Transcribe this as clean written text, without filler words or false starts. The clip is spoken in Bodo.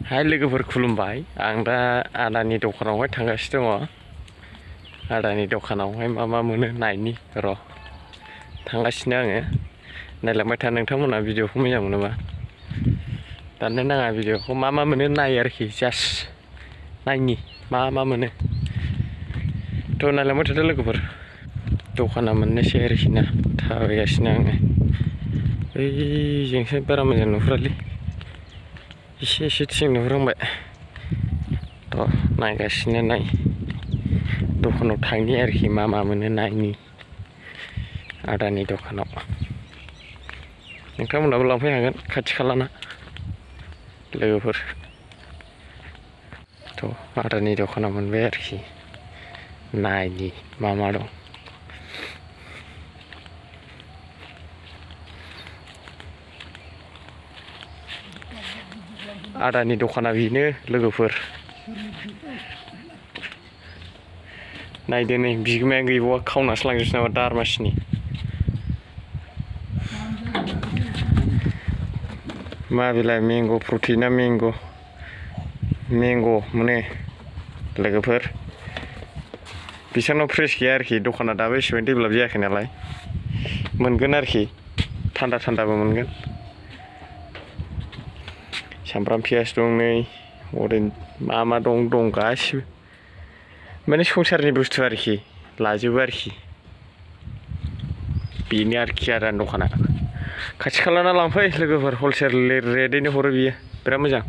हाय लोगोफोर खुलुमबाय आं दा आदानि दखानावहाय थांगासिनो दङ आदानि दखानावहाय मा मा मोनो नायनि र' थांगासिनो आङो नायलांबाय था नोंथांमोना भिडिअखौ मोजां मोनोबा दाननो नाङा भिडिअखौ मा मा मोनो नाय आरोखि जास्ट नायनि मा मा मोनो थ' नायलांबाय थादो लोगोफोर दखाना मोननोसै आरोखि ना थाबायगासिनो आङो ओइजोंसो बारा मोजां नुहुरालै एसे थिं नुहुरहांबाय थ' नायगासिनो नाय दखानाव थांनि आरोखि मा मा मोनो नायनि आदानि दखानाव नोंथांमोनाबो लांफैनो हागोन खाथि खालाना लोगोफोर थ' आदानि दखानाव मोनबाय आरोखि नायनि मा मा दं आदानि दखाना बेनो लोगोफोर नायदो नै बिगोमाया गैबावा खावनासो लांजोबसै नामा दारमासिनि मा बेलाय मेंग' फ्रुटि ना मेंग' मोनो लोगोफोर बिसोरनाव फ्रेस गैया आरोखि दखाना दाबो एसेबां डेभेलप जायाखै नालाय मोनगोन आरोखि थान्दाबो मोनगोन सामब्राम पियाज दं नै अरेन्ज मा दं गासिबो माने संसारनि बुस्थु आरोखि लाजोबो आरोखि बेनो आरोखि आदानि दखाना खाथि खालाना लांफै लोगोफोर हलसेल रेटैनो हरो बियो बिराद मोजां